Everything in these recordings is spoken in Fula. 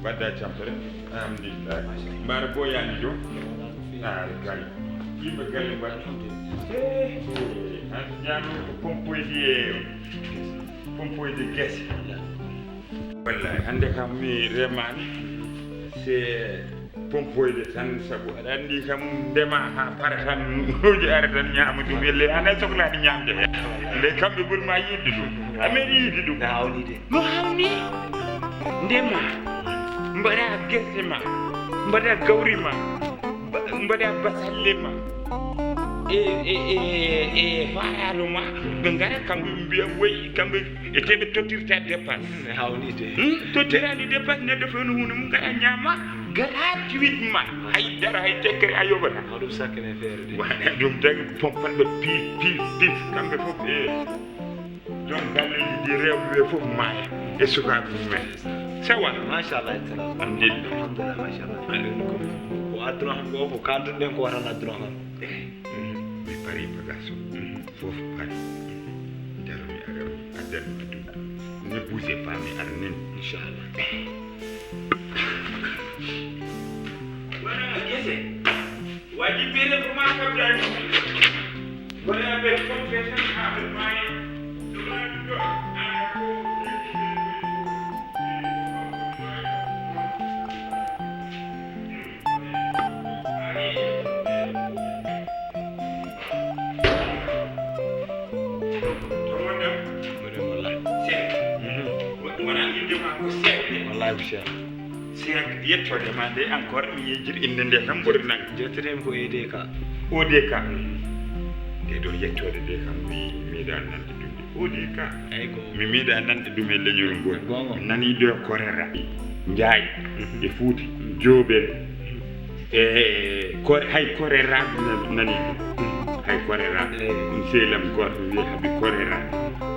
Badda campere alhamdulillah mbar bo yani do gal yimbe galle mbar han jamu pompoyde gese wallahi hande kam mi remani c'est pompoyde tan sabu aɗa andi kam ndema ha para tan hoji ara tan ñaama ɗum elle ana sohlani ñamde nde kamɓe ɓuri ma yidde ɗum ameɗi yidde ɗum hawnide mo hawni ndema mbaɗa gese ma mbaɗa gawri ma mbaɗa basalle ma e fayalu ma ɓe ngara kamɓe mbiya woyi kamɓe e teɓe tottirta dépense hawnide tottirani dépense neɗɗo fof no hunde mum gaɗa ñaama gratuitement haydara hay tekkere a yoɓata ɗum sakkene feere de ɗum tagi pompanɓe pif kamɓe fof e jon galleji ɗi rewɓe ɓe fof maaya e sukaɓe mumen sawa machallah alhamdulillah machallah ko adduno han go ko kalduɗen ko watan adduno han mi pari bagage fof pari darmi adarmi aduna ne bougez pas mi ara nen inchallah wala gese waji bele ko ma kabdani wala be confession ha mai duma do Siang yettode ma nde encore mi yejiri inde nde kam ɓuri nang jettetemi ko EDK ODK nde ɗo yettode nde kam mi miiɗa nande ɗum ODK eyi ko mi miiɗa nande ɗum e leñol ngol mi nani ɗo korera Njaay e Fuuta Joobel e hay koreraɓe nani ɗum hay koreraɓe ɗum sehlam goto wiye haɓi korera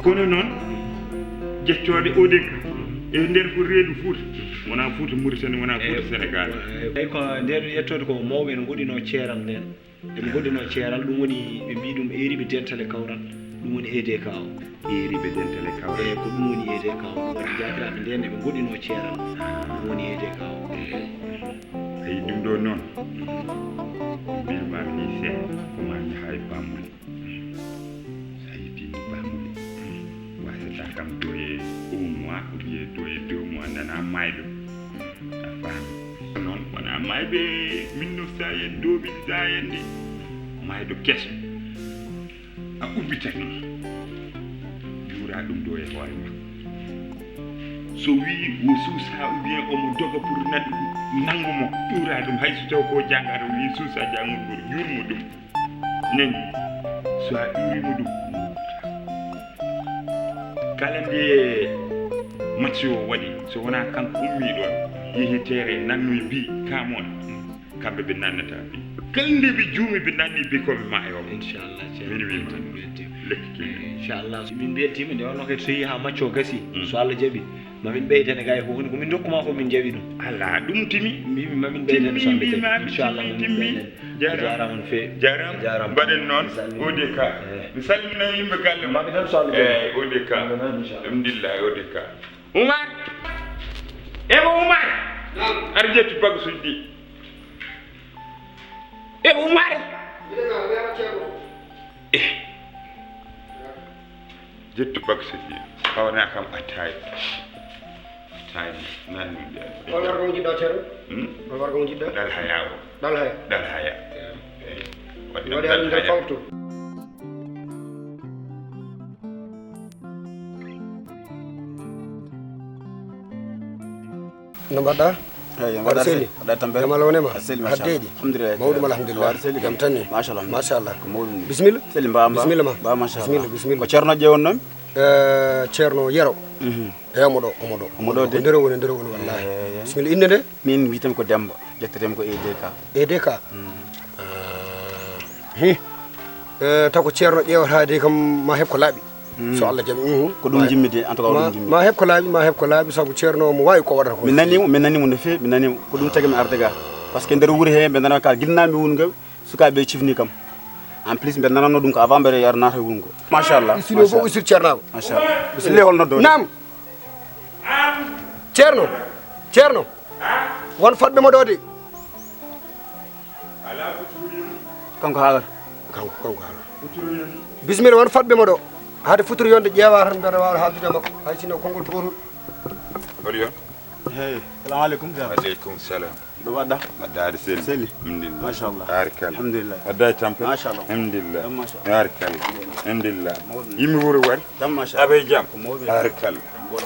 kono noon jettode ODK e nder ko reedu Fuuta wona Fuuta Mauritanie wona Fuuta Sénégal eyi ko nder yettode ko mawɓe ne goɗɗino ceeral nden eɓe goɗɗino ceeral ɗum woni ɓe mbi ɗum eriɓe dentale kawral ɗum woni EDK o eriɓe dentale kawral eyi ko ɗum woni EDK o ɗum waɗi jakiraɓe nden eɓe goɗɗino ceeral ɗum woni EDK o eyi ɗum ɗo noon mbimami ni se koma yahay bamude sa yittimi bamude wasata kam do e 1 mois ou bien do e 2 mois nana mayɗo a faami noon wona mayɓe 1900 en 2000 en ni mayɗo keso a ubbita ni juura ɗum ɗo e hoore makko so wi wo suusa ou bien omo doga pour nangu mo ƴuura ɗum hay so taw ko jangata wi suusa jangude pour ƴurmo ɗum nani so a ƴuurimo ɗum kala nde match o waɗi so wona kanko ummi ɗon yehi terrain nannoye bi kamon kamɓe ɓe nannata bi kala nde ɓe juumi ɓe nanni bi koɓe maayo inchallah min wima lekki inchallah min beltima nde wonno kadi so yeehi ha match o gasi so Allah jaaɓi mamin ɓeydane ga e fof ko min dokkuma ko min jaɓi ɗum ala ɗum timi mbimi mamin ɓeydane so Allah jaaɓi inchallah timmi jarama no feewi jarama mbaɗen noon ODK mi salmina yimɓe galle maɓe tan so Allah jaaɓi eyi ODK alhamdulillah ODK Oumar ebo Oumar ar jettu bagasuji ɗi ebo Oumar jettu bagasuji ɗi hawna kam attaya nan ɗum wargo jiɗɗa ceero wargo jiɗɗa dal haya o dal haya eyi waɗi ɗum nder fawtu نبدا هذا سيلي هذا تنبه جمال ونما هديدي الحمد لله مولود الحمد لله جم تاني ما شاء الله ما شاء الله مولود بسم الله سلم بام بسم الله بام ما شاء الله بسم الله وشرنا جيونم تشيرنو يرو يا مودو نديرو والله بسم الله إنده من بيتم كو دمب جتريم كو EDK تاكو تشيرنو يو هادي كم ما هيب كلابي so Allah jabi ko dum jimmide en tout cas dum jimmide ma heb ko laabi sabu ceerno mo wawi ko wadata ko min nani mo defe min nani ko dum tagi mi ardega parce que nder wuri he be nana kal ginnambe wonga suka be cifni kam en plus be nanano dum ko avant bere yar nata wongo machallah sino bo usir ceerno machallah bismillah holno do nam ceerno won fadbe mo do de kanko haala bismillah won fadbe mo do hade futur yonde jeewa tan dara wawa haldude makko hay sino kongol toru Olion hey assalamu alaikum alaikum salam do wadda adda sel seli alhamdulillah ma sha Allah baraka alhamdulillah adda tampe ma sha Allah alhamdulillah ma sha baraka alhamdulillah yimi wuro war jam ma sha abay jam baraka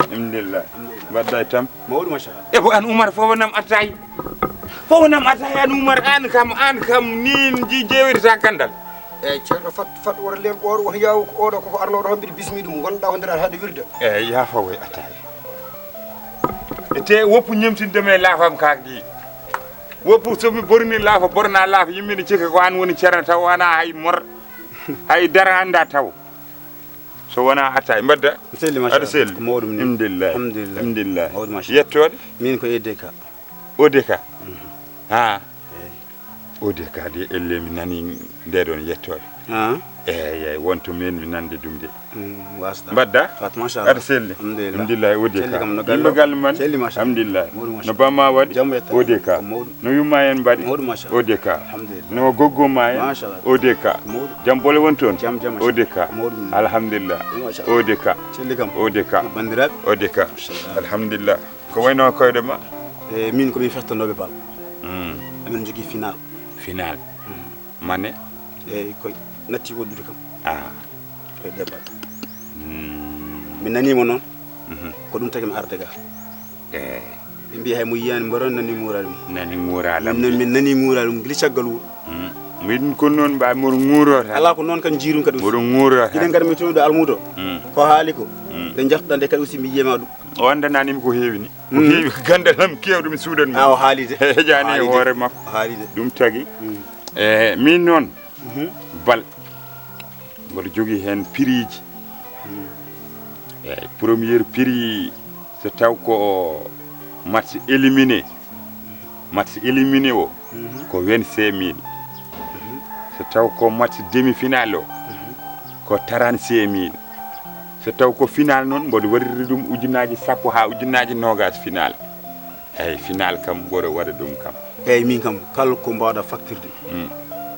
alhamdulillah badda tam mawdu ma sha Allah e bo an Umar fo nam atay an Umar an kam nin ji jewirta kandal eyyi ceerno fat wara len ɓooro won yaw ko oɗo koko arnoɗo hambide bismi ɗum gonɗa ko nder hade wirde eyyi yafa way ataye te woppu ñemtindeme laafam kakɗi woppu somi borni laafa borna laafa yimmini cika ko an woni ceerno taw wona hay mor hay dara anda taw so wona ataye mbadda aɗa selli alhamdulillah yettode min ko EDK ha ODK de elle mi nani nde don yettode eyyi wonto min mi nande dum de wasda badda fatma sha Allah ada selli alhamdulillah ODK yimɓe galle man alhamdulillah no bamma waɗi ODK no yumma en mbaɗi ODK no goggoma en ODK jam bole won toon ODK alhamdulillah ODK bandiraɓe ODK alhamdulillah ko wayno koyɗe ma min komi fettanoɓe bal amin jogui final mane ko natti woddude kam koye ɗeɓal mi nanimo noon ko ɗum tagi mi ardega ɓe mbiya hay mo yiyani mbaron nani muurali min nani muurali mum guila caggal wuro min ko noon mba moɗo ŋuurota ala ko noon kan jiirum kadi moɗo ŋuurota jiɗen kadi mi tumude almudo ko haali ko nde jaftuɗa nde kadi aussi mi yiyema ɗum o andananimi ko heewi ni ko heewi gandalam kewɗo mi suudanmi o haalide hejani e hoore makko haalide ɗum tagi min noon bal mboɗo jogui hen prix ji eyyi premier prix so taw ko match éliminé o ko 25 000 so taw ko match demi finale o ko 35 000 so taw ko final noon mboɗo waɗiri ɗum ujunaji 10 ha ujunaji 20 final eyyi final kam mboɗo waɗa ɗum kam eyyi min kam kala ko mbawɗa facturde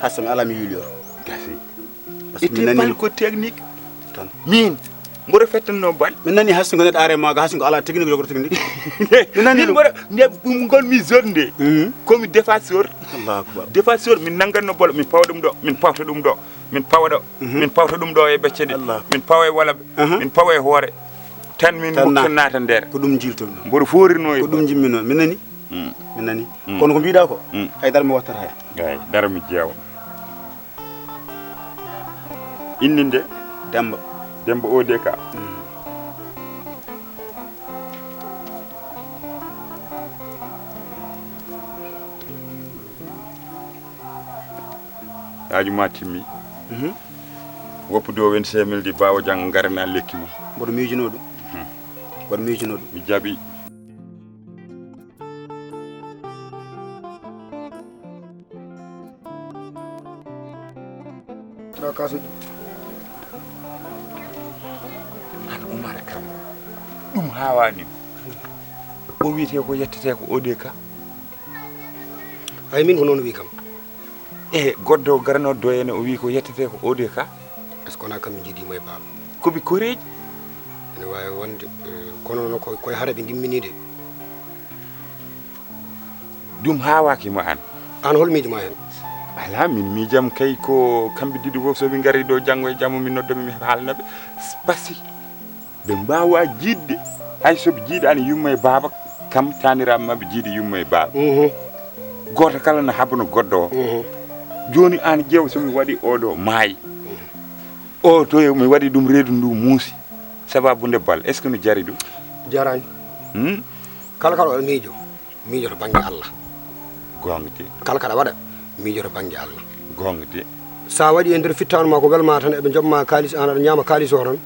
hasa mi ala mi yulyor gasi ite bal ko technique tan min mboɗo fettanno bal min nani hasi gonet are maga hasi ko ala technique jogoro technique min nani mboɗo ɗum ngol mi zone nde komi défenseur Allahu akbar défenseur min nanganno bol min pawa ɗum ɗo min pawta ɗum ɗo min pawa ɗo min pawta ɗum ɗo e becce ɗe min pawa e walaɓe min pawa e hoore tan min bukka naata nder ko ɗum jilton mboɗo forino ko ɗum jimmino min nani kono ko mbiɗa ko haydara mi wattata hen eyi dara mi jeewa inninde Demba ODK ajuma timmi woppude o 25 000 di bawo jang garana lekki mum mboɗo miijino ɗum mi jaaɓi kasuji an Umar kam ɗum hawani o wiyete ko yettete ko ODK hay min ko noon wi kam goddo garano doyene o wi ko yettete ko ODK est ce que wona kam mi jiiɗimo e baaba koɓe koreji ene wawi wonde kono no koye haɗa ɓe gimminide ɗum hawakimo an hol miijoma hen ala min miijam kay ko kamɓe ɗiɗi fof soɓe gari ɗo janggo e jamma min noddomi mi haalnaɓe pasi ɓe mbawa jiidde hay soɓe jiiɗani yumma e baaba kam taniraɓe mabɓe jiiɗi yumma e baaɓe goto kala no habno goddo o joni an ƴeew somi waɗi oɗo maayi o to mi waɗi ɗum reedu ndu muusi sababude bal est ce que no jari ɗum jarani kala kala waɗa miijo to banggue Allah gonga de kala kala waɗa miijo to banggue Allah gonga de sa waɗi e nder fittanu ma ko welma tan eɓe jobma kalis an aɗa ñama kalis o tan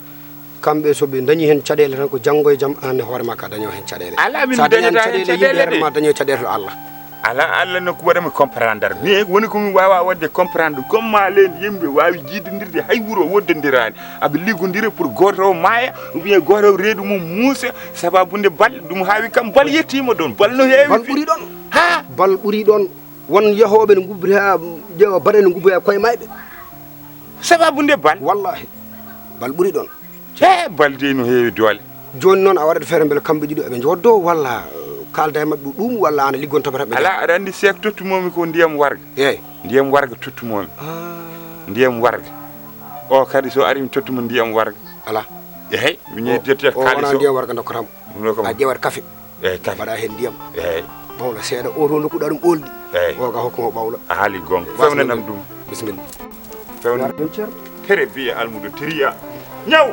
kamɓe soɓe dañi hen caɗele tan ko janggo e jaam an e hoore ma ka daño hen caɗele ala min sa dañani dañata caɗele yimɓe ma daño caɗele to Allah ala Allah nokku waɗami comprendre mais woni komi wawa wadde comprendre comme ma len yimɓe wawi jiidodirde hay wuuro woddodirani aɓe liggodira pour goto o maaya ou bien goto o reedu mum muusa sababude bal ɗum haawi kam bal yettima ɗon bal no heewi bal ɓuuri ɗon ha bal ɓuuri ɗon won yahoɓe ne gubbri ha ƴeewa baɗe ne gubboya koye mayɓe sababude bal wallahi bal ɓuuri ɗon he bal de no heewi doole joni noon a waɗat feere beele kamɓe ɗiɗo eɓe joddo walla kalda e mabɓe ɗum walla ana liggontoɓe tan ala aɗa andi seek tottumomi ko ndiyam warga eyyi ndiyam warga tottumomi ndiyam warga o kadi so ari mi tottuma ndiyam warga ala eyyi mi ñeydete wona ndiyam warga dokkatamo a ƴewat kafe eyyi kafe mbaɗa hen ndiyam eyyi ɓawla seeɗa o to dokkuɗa ɗum ɓoldi eyyi o ga hokkuma ɓawla a haali gonga fewnanam ɗum bisimilla fewnanam ɗum ceerno tere biye almudo tiriya ñaw